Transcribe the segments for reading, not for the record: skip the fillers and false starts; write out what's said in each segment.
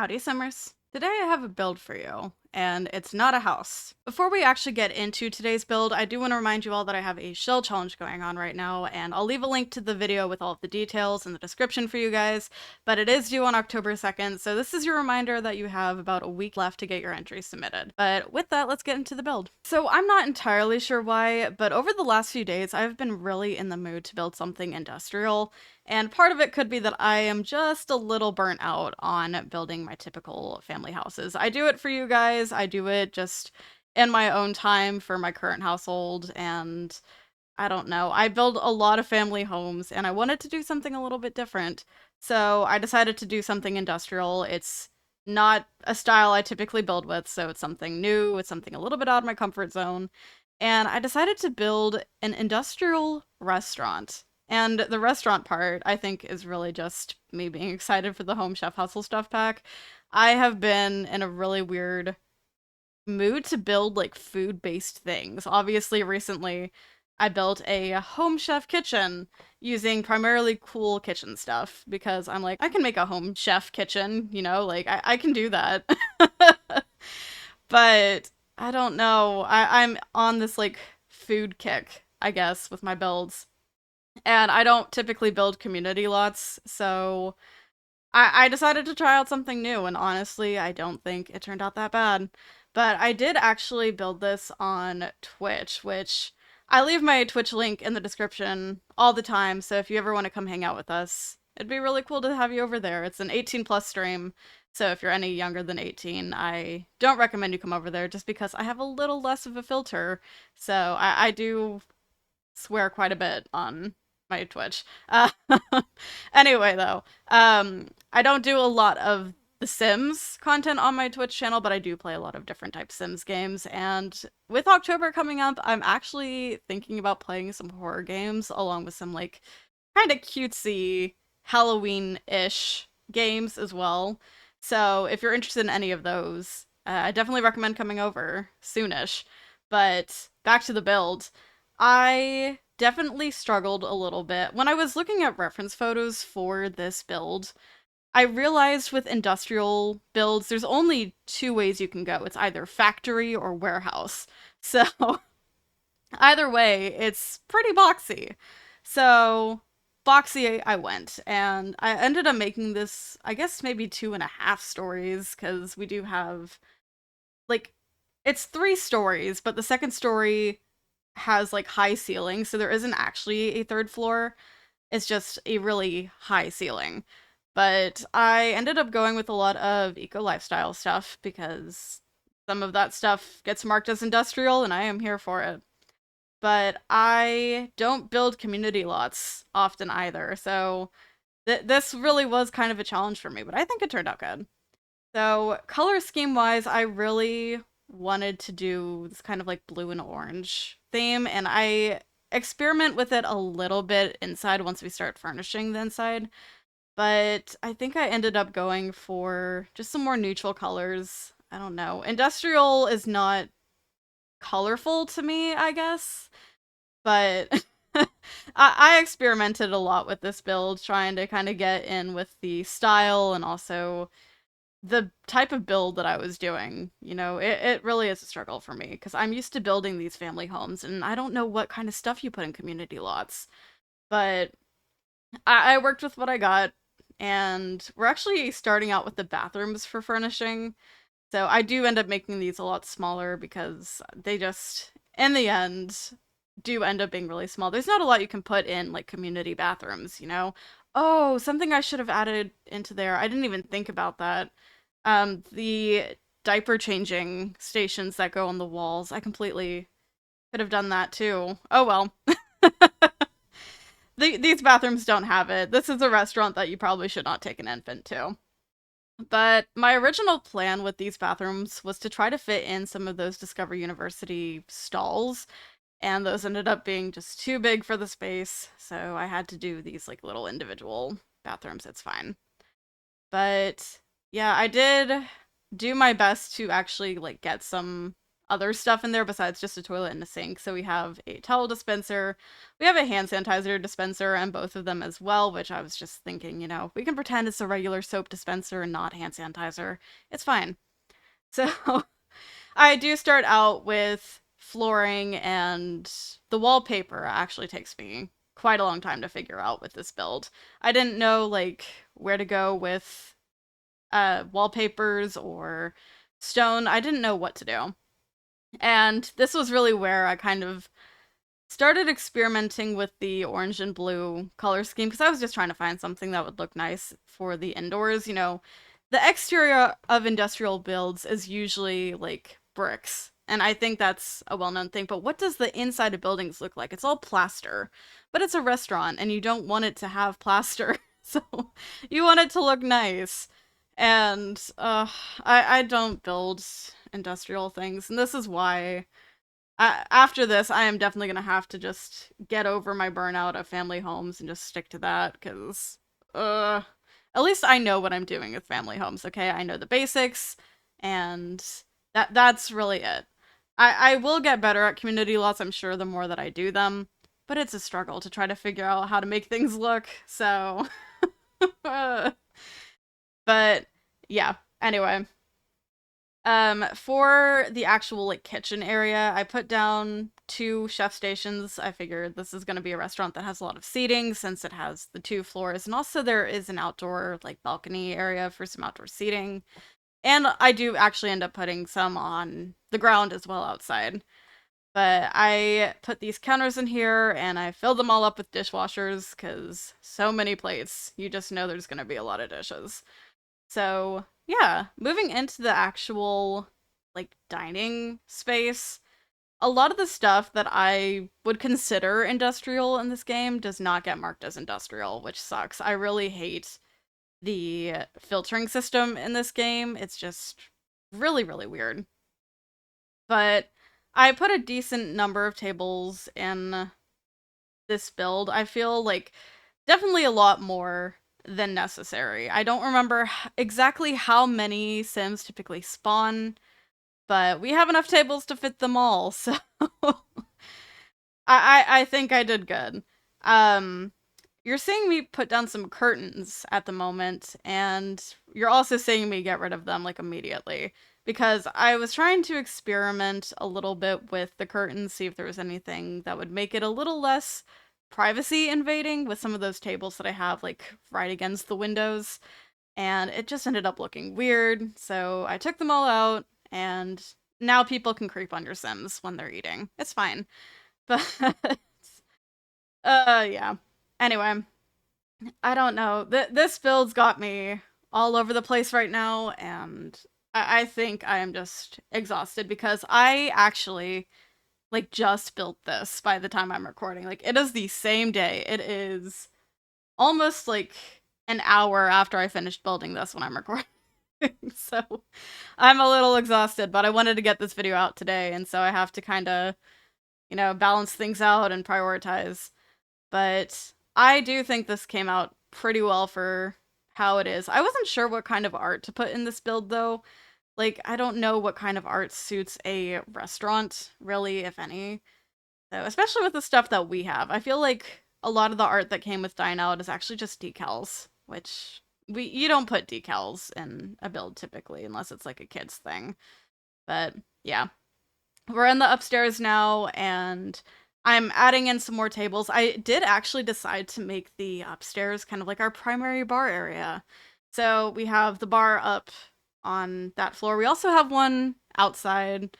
Howdy Simmers. Today I have a build for you, and it's not a house. Before we actually get into today's build, I do want to remind you all that I have a shell challenge going on right now, and I'll leave a link to the video with all of the details in the description for you guys, but it is due on October 2nd, so this is your reminder that you have about a week left to get your entry submitted. But with that, let's get into the build. So I'm not entirely sure why, but over the last few days, I've been really in the mood to build something industrial. And part of it could be that I am just a little burnt out on building my typical family houses. I do it for you guys, I do it just in my own time for my current household, and I don't know. I build a lot of family homes, and I wanted to do something a little bit different. So I decided to do something industrial. It's not a style I typically build with, so it's something new, it's something a little bit out of my comfort zone. And I decided to build an industrial restaurant. And the restaurant part, I think, is really just me being excited for the Home Chef Hustle Stuff pack. I have been in a really weird mood to build like food-based things. Obviously, recently I built a home chef kitchen using primarily cool kitchen stuff because I'm like, I can make a home chef kitchen, you know, like I can do that. But I don't know. I'm on this like food kick, I guess, with my builds. And I don't typically build community lots, so I decided to try out something new, and honestly, I don't think it turned out that bad. But I did actually build this on Twitch, which I leave my Twitch link in the description all the time, so if you ever want to come hang out with us, it'd be really cool to have you over there. It's an 18 plus stream, so if you're any younger than 18, I don't recommend you come over there just because I have a little less of a filter, so I do swear quite a bit on my Twitch. Anyway, though, I don't do a lot of The Sims content on my Twitch channel, but I do play a lot of different types Sims games. And with October coming up, I'm actually thinking about playing some horror games along with some like kind of cutesy Halloween-ish games as well. So if you're interested in any of those, I definitely recommend coming over soonish. But back to the build. I definitely struggled a little bit. When I was looking at reference photos for this build, I realized with industrial builds, there's only two ways you can go. It's either factory or warehouse. So either way, it's pretty boxy. So boxy I went, and I ended up making this, I guess maybe 2.5 stories, because we do have, like, it's 3 stories, but the second story has like high ceilings, so there isn't actually a third floor. It's just a really high ceiling. But I ended up going with a lot of eco lifestyle stuff because some of that stuff gets marked as industrial and I am here for it. But I don't build community lots often either, so this really was kind of a challenge for me, but I think it turned out good. So color scheme wise, I really wanted to do this kind of like blue and orange theme, and I experiment with it a little bit inside once we start furnishing the inside, but I think I ended up going for just some more neutral colors. I don't know. Industrial is not colorful to me, I guess, but I experimented a lot with this build, trying to kind of get in with the style and also the type of build that I was doing. You know, it really is a struggle for me because I'm used to building these family homes and I don't know what kind of stuff you put in community lots. But I worked with what I got, and we're actually starting out with the bathrooms for furnishing. So I do end up making these a lot smaller because they just, in the end, do end up being really small. There's not a lot you can put in like community bathrooms, you know? Oh, something I should have added into there. I didn't even think about that. The diaper changing stations that go on the walls. I completely could have done that too. Oh well. These bathrooms don't have it. This is a restaurant that you probably should not take an infant to. But my original plan with these bathrooms was to try to fit in some of those Discover University stalls, and those ended up being just too big for the space, so I had to do these like little individual bathrooms. It's fine. But yeah, I did do my best to actually like get some other stuff in there besides just a toilet and a sink. So we have a towel dispenser, we have a hand sanitizer dispenser, and both of them as well, which I was just thinking, we can pretend it's a regular soap dispenser and not hand sanitizer. It's fine. So I do start out with flooring, and the wallpaper actually takes me quite a long time to figure out with this build. I didn't know like where to go with wallpapers or stone. I didn't know what to do. And this was really where I kind of started experimenting with the orange and blue color scheme because I was just trying to find something that would look nice for the indoors. The exterior of industrial builds is usually like bricks. And I think that's a well known thing. But what does the inside of buildings look like? It's all plaster. But it's a restaurant and you don't want it to have plaster. So you want it to look nice. And I don't build industrial things. And this is why after this, I am definitely going to have to just get over my burnout of family homes and just stick to that because, at least I know what I'm doing with family homes, okay? I know the basics, and that's really it. I will get better at community lots, I'm sure, the more that I do them, but it's a struggle to try to figure out how to make things look, so... but, yeah, anyway. For the actual, like, kitchen area, I put down 2 chef stations. I figured this is going to be a restaurant that has a lot of seating since it has the 2 floors, and also there is an outdoor, like, balcony area for some outdoor seating. And I do actually end up putting some on the ground as well outside. But I put these counters in here, and I filled them all up with dishwashers, because so many plates, you just know there's going to be a lot of dishes. So, yeah, moving into the actual, like, dining space, a lot of the stuff that I would consider industrial in this game does not get marked as industrial, which sucks. I really hate the filtering system in this game. It's just really, really weird. But I put a decent number of tables in this build. I feel like definitely a lot more than necessary. I don't remember exactly how many Sims typically spawn, but we have enough tables to fit them all, so I think I did good. Um, you're seeing me put down some curtains at the moment, and you're also seeing me get rid of them like immediately because I was trying to experiment a little bit with the curtains, see if there was anything that would make it a little less privacy invading with some of those tables that I have like right against the windows, and it just ended up looking weird. So I took them all out, and now people can creep on your Sims when they're eating. It's fine. But yeah. Anyway, I don't know. This build's got me all over the place right now, and I think I am just exhausted because I actually like just built this by the time I'm recording. Like it is the same day. It is almost like an hour after I finished building this when I'm recording. So I'm a little exhausted, but I wanted to get this video out today, and so I have to kind of, balance things out and prioritize. But I do think this came out pretty well for how it is. I wasn't sure what kind of art to put in this build, though. Like, I don't know what kind of art suits a restaurant, really, if any. So, especially with the stuff that we have. I feel like a lot of the art that came with Dine Out is actually just decals, which you don't put decals in a build typically, unless it's like a kid's thing. But, yeah. We're in the upstairs now, and I'm adding in some more tables. I did actually decide to make the upstairs kind of like our primary bar area. So we have the bar up on that floor. We also have one outside.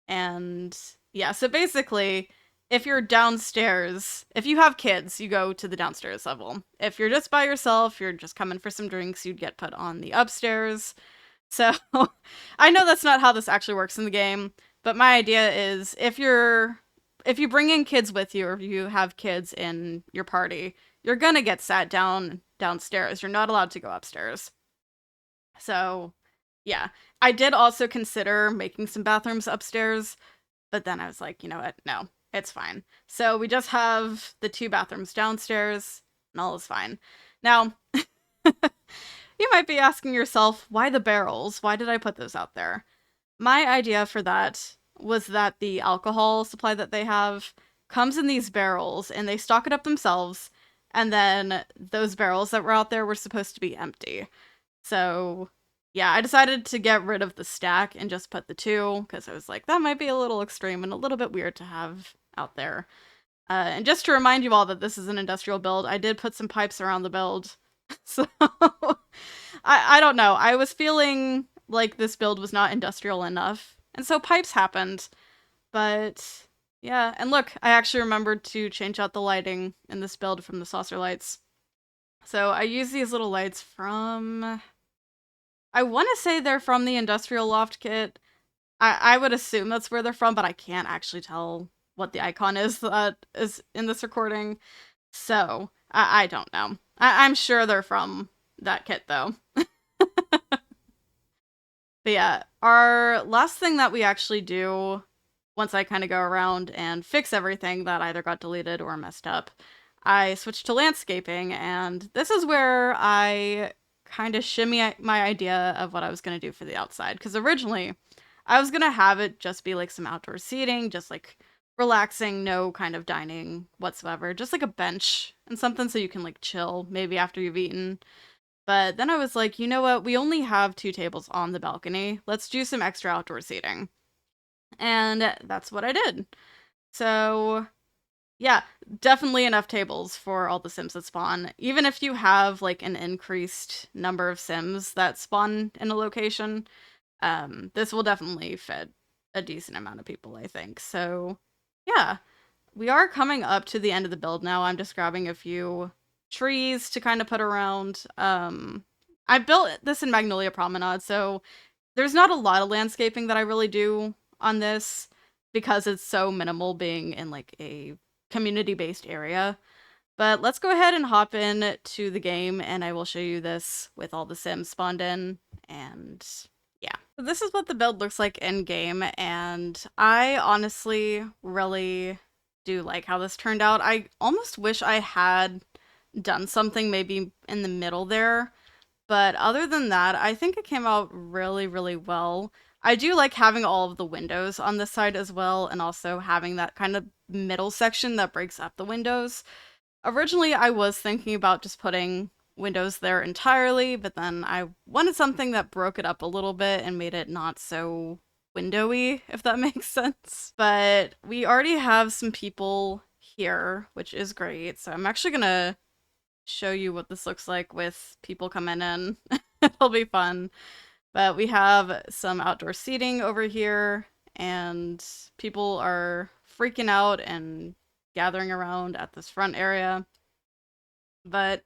And yeah, so basically, if you're downstairs, if you have kids, you go to the downstairs level. If you're just by yourself, you're just coming for some drinks, you'd get put on the upstairs. So I know that's not how this actually works in the game, but my idea is if you bring in kids with you, or if you have kids in your party, you're gonna get sat down downstairs. You're not allowed to go upstairs. So, yeah. I did also consider making some bathrooms upstairs, but then I was like, you know what? No, it's fine. So we just have the 2 bathrooms downstairs, and all is fine. Now, you might be asking yourself, why the barrels? Why did I put those out there? My idea for that was that the alcohol supply that they have comes in these barrels and they stock it up themselves. And then those barrels that were out there were supposed to be empty. So, yeah, I decided to get rid of the stack and just put the two because I was like, that might be a little extreme and a little bit weird to have out there. And just to remind you all that this is an industrial build, I did put some pipes around the build. So, I don't know. I was feeling like this build was not industrial enough. And so pipes happened. But yeah, and look, I actually remembered to change out the lighting in this build from the saucer lights. So I use these little lights from... I want to say they're from the Industrial Loft kit. I would assume that's where they're from, but I can't actually tell what the icon is that is in this recording. So, I don't know. I'm sure they're from that kit, though. But yeah, our last thing that we actually do, once I kind of go around and fix everything that either got deleted or messed up, I switch to landscaping, and this is where I kind of shimmy my idea of what I was going to do for the outside. Because originally, I was going to have it just be like some outdoor seating, just like relaxing, no kind of dining whatsoever, just like a bench and something so you can like chill maybe after you've eaten. But then I was like, you know what? We only have 2 tables on the balcony. Let's do some extra outdoor seating. And that's what I did. So, yeah, definitely enough tables for all the Sims that spawn. Even if you have like an increased number of Sims that spawn in a location, this will definitely fit a decent amount of people, I think. So, yeah, we are coming up to the end of the build now. I'm just grabbing a few trees to kind of put around. I built this in Magnolia Promenade, so there's not a lot of landscaping that I really do on this because it's so minimal being in like a community-based area. But let's go ahead and hop in to the game and I will show you this with all the Sims spawned in, and yeah. So this is what the build looks like in game, and I honestly really do like how this turned out. I almost wish I had done something maybe in the middle there, but other than that, I think it came out really, really well. I do like having all of the windows on this side as well, and also having that kind of middle section that breaks up the windows. Originally, I was thinking about just putting windows there entirely, but then I wanted something that broke it up a little bit and made it not so windowy, if that makes sense. But we already have some people here, which is great. So I'm actually gonna show you what this looks like with people coming in. It'll be fun. But we have some outdoor seating over here, and people are freaking out and gathering around at this front area. But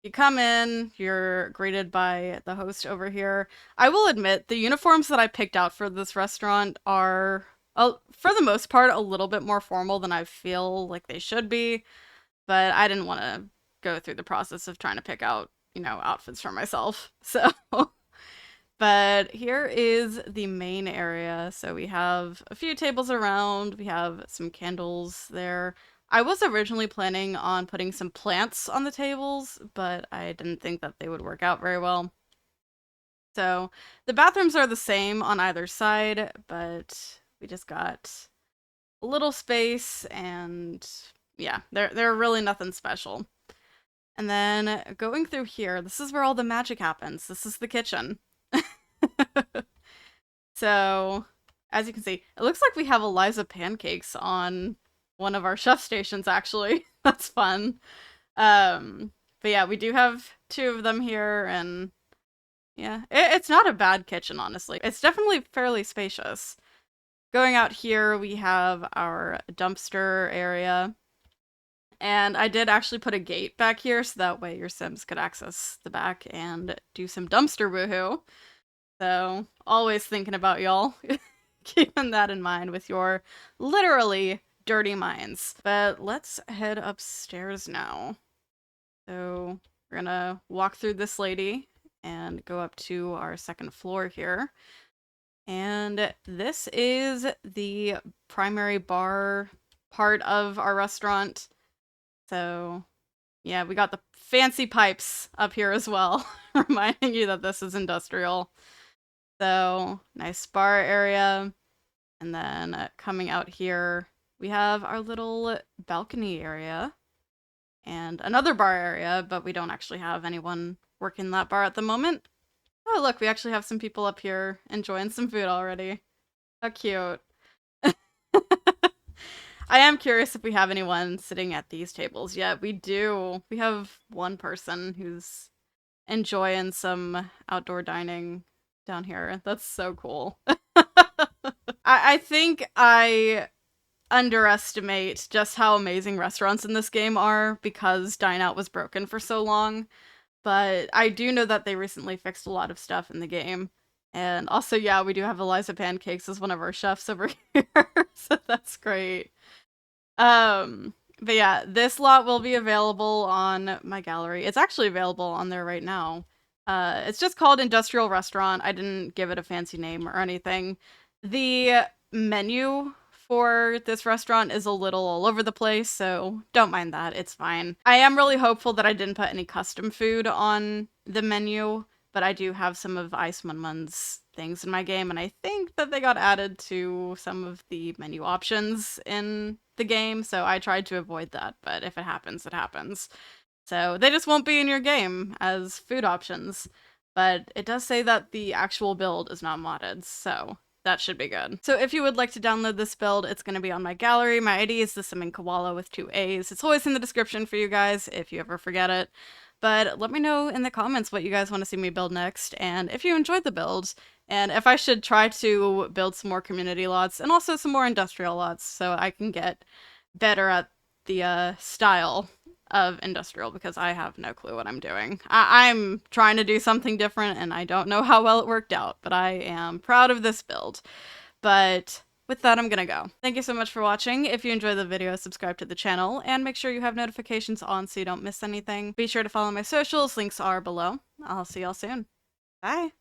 you come in, you're greeted by the host over here. I will admit, the uniforms that I picked out for this restaurant are, for the most part, a little bit more formal than I feel like they should be. But I didn't want to go through the process of trying to pick out, outfits for myself. So, but here is the main area. So we have a few tables around. We have some candles there. I was originally planning on putting some plants on the tables, but I didn't think that they would work out very well. So the bathrooms are the same on either side, but we just got a little space, and yeah, they're really nothing special. And then going through here, this is where all the magic happens. This is the kitchen. So, as you can see, it looks like we have Eliza pancakes on one of our chef stations, actually. That's fun. But yeah, we do have 2 of them here, and yeah, it's not a bad kitchen, honestly. It's definitely fairly spacious. Going out here, we have our dumpster area. And I did actually put a gate back here so that way your Sims could access the back and do some dumpster woohoo. So, always thinking about y'all. Keeping that in mind with your literally dirty minds. But let's head upstairs now. So, we're gonna walk through this lady and go up to our second floor here. And this is the primary bar part of our restaurant. So, yeah, we got the fancy pipes up here as well, reminding you that this is industrial. So, nice bar area. And then coming out here, we have our little balcony area and another bar area, but we don't actually have anyone working that bar at the moment. Oh, look, we actually have some people up here enjoying some food already. How cute. I am curious if we have anyone sitting at these tables yet. We do. We have one person who's enjoying some outdoor dining down here. That's so cool. I think I underestimate just how amazing restaurants in this game are because Dine Out was broken for so long. But I do know that they recently fixed a lot of stuff in the game. And also, yeah, we do have Eliza Pancakes as one of our chefs over here, so that's great. But yeah, this lot will be available on my gallery. It's actually available on there right now. It's just called Industrial Restaurant. I didn't give it a fancy name or anything. The menu for this restaurant is a little all over the place, so don't mind that. It's fine. I am really hopeful that I didn't put any custom food on the menu, but I do have some of Ice Munmun's things in my game, and I think that they got added to some of the menu options in the game, so I tried to avoid that, but if it happens, it happens. So they just won't be in your game as food options. But it does say that the actual build is not modded, so that should be good. So if you would like to download this build, it's going to be on my gallery. My ID is TheSimmingKoalaa with 2 A's. It's always in the description for you guys if you ever forget it. But let me know in the comments what you guys want to see me build next, and if you enjoyed the build, and if I should try to build some more community lots, and also some more industrial lots, so I can get better at the style of industrial, because I have no clue what I'm doing. I'm trying to do something different, and I don't know how well it worked out, but I am proud of this build. But with that, I'm gonna go. Thank you so much for watching. If you enjoyed the video, subscribe to the channel, and make sure you have notifications on so you don't miss anything. Be sure to follow my socials, links are below. I'll see y'all soon. Bye!